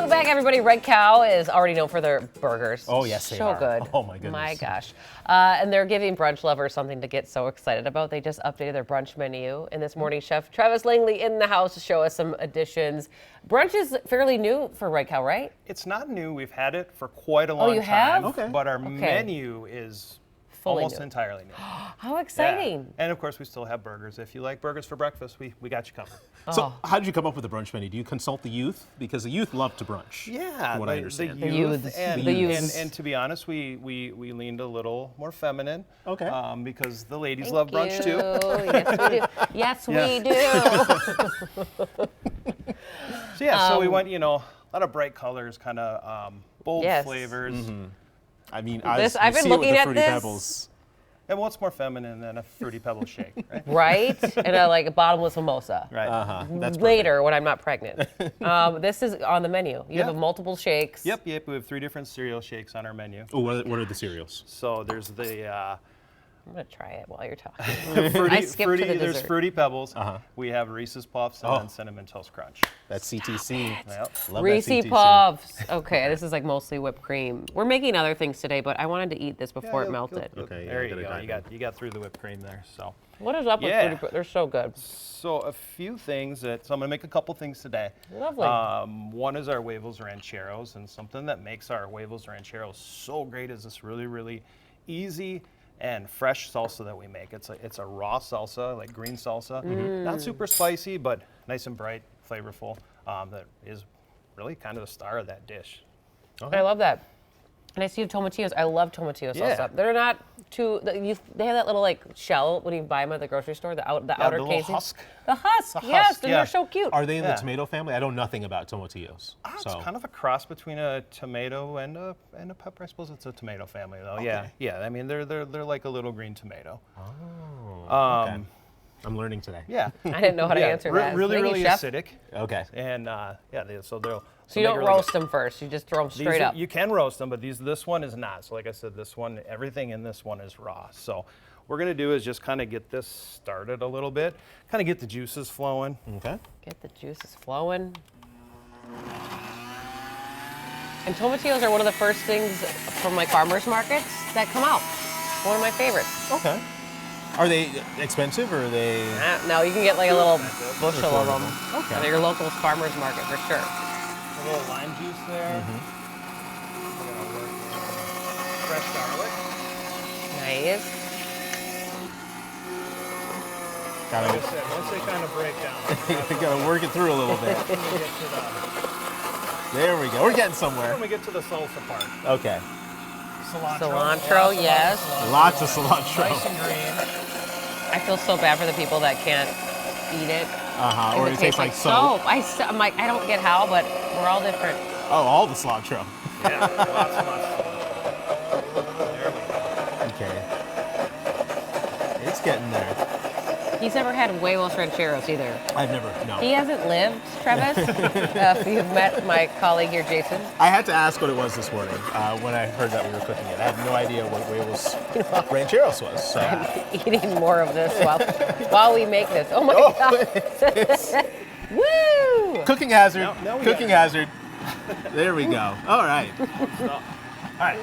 Welcome back, everybody. Red Cow is already known for their burgers. Oh, yes, they so are. good. Oh, my goodness. My gosh. And they're giving brunch lovers something to get so excited about. They just updated their brunch menu. And this morning, Chef Travis Langley in the house to show us some additions. Brunch is fairly new for Red Cow, right? It's not new. We've had it for quite a long you time. have? Okay. But our menu is Fully almost new. entirely new. How exciting. Yeah. And of course, we still have burgers. If you like burgers for breakfast, we got you covered. So how did you come up with the brunch menu? Do you consult the youth? Because the youth love to brunch. Yeah, from what I understand. The youths. youth, and, The youths. and to be honest, we leaned a little more feminine. Okay. Because the ladies Thank love brunch you. too. Yes, we do. Yes, we do. So yeah, so we went, a lot of bright colors, kind of bold Yes. flavors. I mean, I've been see it with looking the at Fruity this. Pebbles. And what's more feminine than a Fruity Pebbles shake, right? Right? And a bottomless mimosa. Right. That's perfect. Later when I'm not pregnant. This is on the menu. You have Yeah. multiple shakes. Yep. We have 3 different cereal shakes on our menu. Oh, what are the cereals? So there's the I'm going to try it while you're talking. fruity, I skipped to the there's dessert. Fruity Pebbles. We have Reese's Puffs and Oh. then Cinnamon Toast Crunch. That's CTC. Yep. Love that Reese CTC. Puffs. Okay, this is like mostly whipped cream. We're making other things today, but I wanted to eat this before it melted. Okay, yeah, There I you gotta go. dive You got through the whipped cream there. So What is up with Yeah. Fruity Puffs? They're so good. so a few things so I'm gonna make a couple things today. Lovely. One is our huevos rancheros, and something that makes our huevos rancheros so great is this really, really easy and fresh salsa that we make. It's a raw salsa, like green salsa, not super spicy, but nice and bright, flavorful. That is really kind of the star of that dish. I love that. And I see you have tomatillos. I love tomatillo Yeah. salsa. They're not too. They have that little shell when you buy them at the grocery store. The outer the little casing. husk. The husk. The Yes, husk, and yeah. they're so cute. Are they in the Yeah. tomato family? I know nothing about tomatillos. It's kind of a cross between a tomato and a pepper. I suppose it's a tomato family though. Yeah, Okay. yeah. I mean, they're like a little green tomato. okay. I'm learning today. Yeah. I didn't know how to Yeah, answer that. Really, Thank you, really Chef. acidic. Okay. And so they'll. So you don't roast them first. You just throw them straight up. You can roast them, but this one is not. So like I said, everything in this one is raw. So what we're gonna do is just kind of get this started a little bit, kind of get the juices flowing. Okay. Get the juices flowing. And tomatillos are one of the first things from farmers markets that come out. One of my favorites. Okay. Are they expensive or are they? No, you can get a little bushel of them Okay. at your local farmers market for sure. A little lime juice there. We're gonna work in fresh garlic. Nice. Like Gotta, I said, once they kind of break down, gotta work it through a little bit. when we get to There we go. We're getting somewhere. when we get to the salsa part. Okay. Cilantro, yes. Lots of cilantro. Nice and green. I feel so bad for the people that can't eat it. Or it tastes like soap. I'm like, I don't get how, but we're all different. Oh, all the cilantro. Yeah, lots and lots. There we go. Okay. It's getting there. He's never had huevos rancheros either. I've never, no. He hasn't lived, Travis. If you've met my colleague here, Jason. I had to ask what it was this morning when I heard that we were cooking it. I have no idea what huevos rancheros was. So. Eating more of this while we make this. Oh my God. Woo! Cooking hazard. Now we Cooking got hazard. There we go. All right. All right.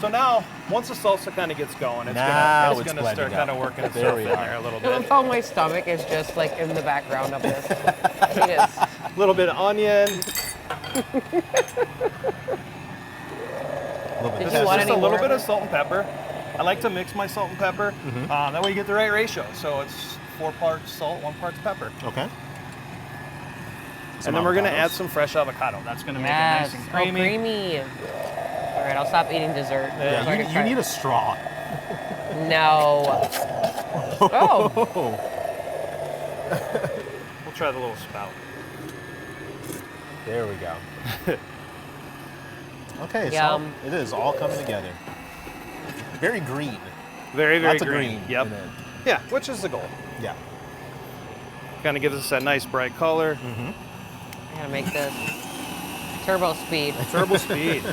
So now, once the salsa kind of gets going, it's Now gonna it's start blending kind up. of working There itself we in are. there a little I love bit. how my stomach is just in the background of this. It is. A little bit of onion. A little bit Did of you want Just any a little more bit of of salt and pepper. I like to mix my salt and pepper. That way you get the right ratio. So it's 4 parts salt, 1 part pepper. Okay. And then we're gonna add some fresh avocado. That's gonna make it nice and creamy. Oh, creamy. All right, I'll stop eating dessert. so I Yeah, can you try need it. a straw. No. Oh. We'll try the little spout. There we go. Okay, Yum. it is all coming together. Very green. Very, very Lots of green. green Yep. in it. Yeah, which is the goal. Yeah. Kind of gives us that nice bright color. I gotta make this turbo speed. Turbo speed.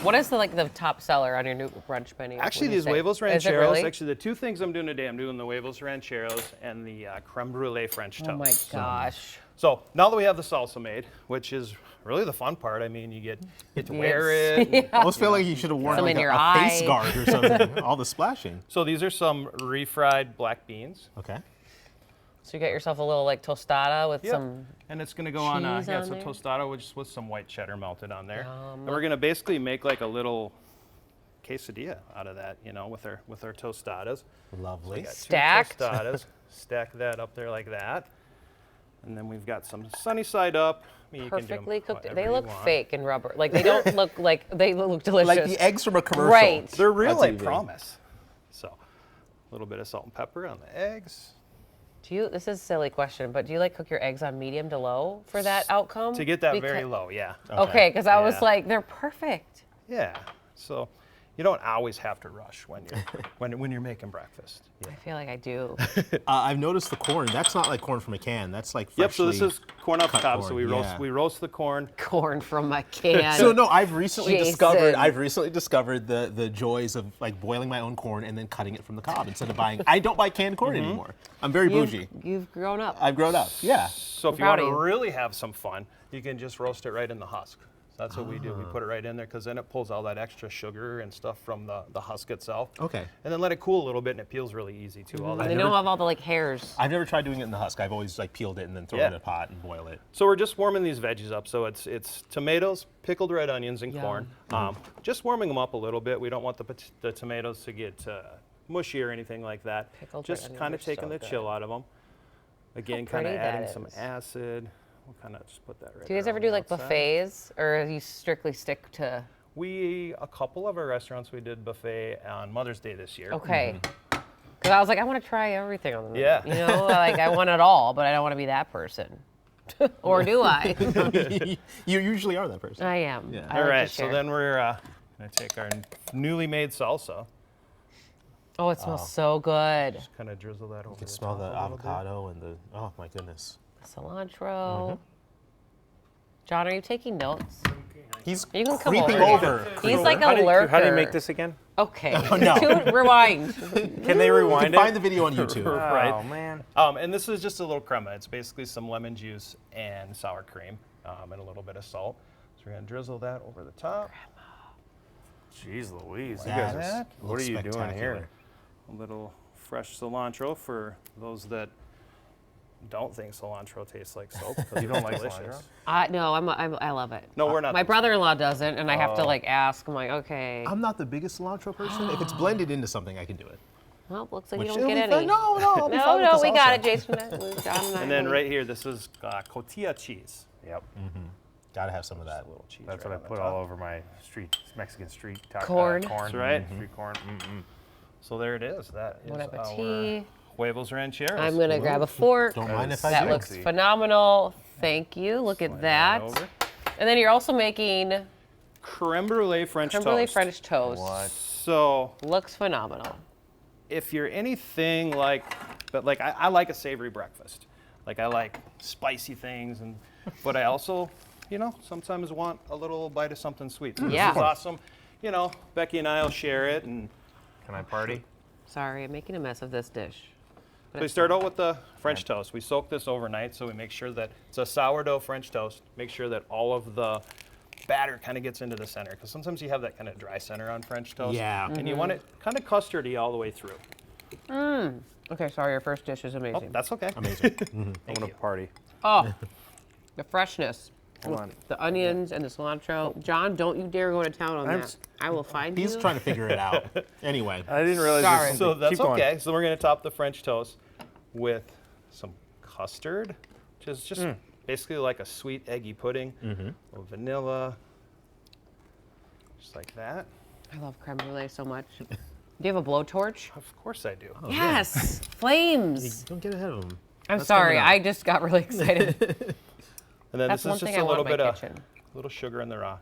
What is the top seller on your new brunch menu? Actually, would you these say? huevos Is it rancheros. really? Actually, the two things I'm doing today, I'm doing the huevos rancheros and the creme brulee French toast. Oh my gosh. So now that we have the salsa made, which is really the fun part, I mean, you get to wear it. Yeah. I almost feel like you should have worn Some like in your a face eye. guard or something. All the splashing. So these are some refried black beans. Okay. So you get yourself a little tostada with some. And it's going to go on, cheese on so there? tostada with some white cheddar melted on there. Yum. And we're going to basically make like a little quesadilla out of that, with our tostadas. Lovely. Got two Stacked? tostadas. Stack that up there like that. And then we've got some sunny side up. I mean, you can do 'em Perfectly cooked. however They you look want. fake and rubber. Like they don't look like they look delicious. Like the eggs from a commercial. Right. They're real, on I TV. promise. So, a little bit of salt and pepper on the eggs. This is a silly question, but do you cook your eggs on medium to low for that outcome? To get that Becau- very low, yeah. Okay, because I was Yeah. like, they're perfect. Yeah. So, you don't always have to rush when you're when you're making breakfast. I feel like I do. I've noticed the corn. That's not like corn from a can. That's like Yep. So freshly. this is corn off the cut top. So corn, yeah. we roast the corn. Corn from a can. So no, I've recently Jason. discovered the joys of boiling my own corn and then cutting it from the cob instead of buying. I don't buy canned corn anymore. I'm very bougie. You've grown up. I've grown up. Yeah. So if you proud want of to you. really have some fun, you can just roast it right in the husk. That's what we do. We put it right in there because then it pulls all that extra sugar and stuff from the husk itself. Okay. And then let it cool a little bit, and it peels really easy too. All that. They don't have all the hairs. I've never tried doing it in the husk. I've always peeled it and then thrown it in a pot and boil it. So we're just warming these veggies up. So it's tomatoes, pickled red onions, and corn. Just warming them up a little bit. We don't want the tomatoes to get mushy or anything like that. Pickled red Just onions kind are of taking so the chill out of them. Again, kind of pretty that adding some is. acid. We'll kind of just put that right Do you guys there ever on do the outside. buffets, or you strictly stick to? A couple of our restaurants, we did buffet on Mother's Day this year. Okay. Because I was like, I want to try everything on the menu. Yeah. You know, I want it all, but I don't want to be that person. Or do I? You usually are that person. I am. Yeah. I All like right, to so share. then we're going to take our newly made salsa. Oh, it smells so good. Kind of drizzle that over. You can smell the avocado and the, oh my goodness. Cilantro. John, are you taking notes? He's You can come creeping over over. He's like a How do lurker. you make this again? Okay. no. Rewind. Can they You rewind can it? find the video on YouTube. Right. Oh man. And this is just a little crema. It's basically some lemon juice and sour cream and a little bit of salt. So we're going to drizzle that over the top. Jeez Louise. You That guys are, what are looks you doing spectacular. here? A little fresh cilantro for those that don't think cilantro tastes like soap. 'cause You don't it's like delicious. cilantro? No, I love it. No, we're not. My brother-in-law doesn't, and I have to ask. I'm like, okay. I'm not the biggest cilantro person. If it's blended into something, I can do it. Well, looks like Which you it'll don't get be any. fine. No, I'll be No, fine with no, the we got salsa. it, Jason. John and I. And then right here, this is cotija cheese. Yep. Gotta have some of that. Little cheese. That's right what I on the put top. all over my Mexican street Corn. corn. That's right. Street corn. Mm-mm. So there it is. That is Bon our appetit. huevos rancheros. I'm gonna grab a fork. Don't mind if I That do. looks Sexy. phenomenal. Thank you. Look at Slide that. over. And then you're also making Creme brulee French creme toast. brulee French toast. What? So Looks phenomenal. if you're anything like, I like a savory breakfast. Like I like spicy things, but I also, sometimes want a little bite of something sweet. So Yeah. This is awesome. Becky and I will share it, and Can I party? Sorry, I'm making a mess of this dish. so we start out with the French toast. We soak this overnight, so we make sure that it's a sourdough French toast. Make sure that all of the batter kind of gets into the center, because sometimes you have that kind of dry center on French toast. Yeah. And you want it kind of custardy all the way through. Okay, sorry, your first dish is Oh, amazing. that's okay. Amazing. I want to party. Oh, the freshness. Hold on. The onions and the cilantro. John, don't you dare go to town on I'm that. s- I will find He's you. trying to figure it out. Anyway. I didn't realize. Sorry. This was So something. that's Keep going. okay. So we're going to top the French toast with some custard, which is just basically like a sweet eggy pudding. A little vanilla, just like that. I love creme brulee so much. Do you have a blowtorch? Of course I do. Yes, flames. Don't get ahead of him. I'm That's sorry, coming up. I just got really excited. And then That's this one is just thing a I want little in bit my of kitchen. little sugar in the raw.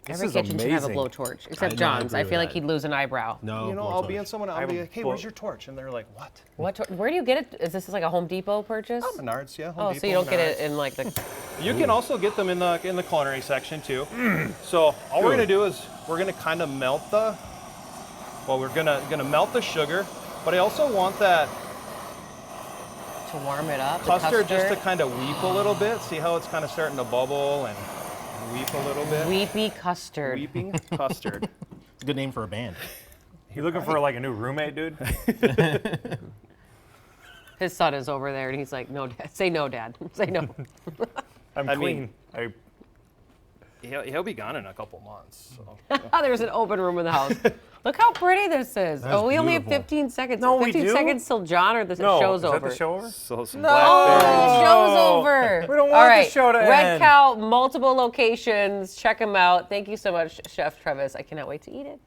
This Every is kitchen should have a amazing. blowtorch, except I John's. agree I with feel like that. he'd lose an eyebrow. No. I'll be blowtorch. in someone. I I'll have be a like, hey, blow- where's your torch? And they're like, what? Where do you get it? Is this like a Home Depot purchase? Menards, yeah. Home Oh, Depot, so you don't get Menards. it in like the You can also get them in the culinary section too. So all we're gonna do is we're gonna kind of melt the. Well, we're gonna melt the sugar, but I also want that To warm it up. the custard just to kind of weep a little bit. See how it's kind of starting to bubble and weep a little bit. Weepy custard. Weeping custard. It's a good name for a band. You looking for like a new roommate, dude? His son is over there, and he's like, "No, Dad. Say no, Dad. Say no." I'm I clean. mean- He'll be gone in a couple months. So. There's an open room in the house. Look how pretty this is. That's Oh, we only have beautiful. 15 seconds. No, we 15 do? seconds till John, or the No, show's is over. that the show over? So some Oh, blackberries. the show's over. We don't All want the right. show to Red end. Cow, multiple locations. Check them out. Thank you so much, Chef Travis. I cannot wait to eat it.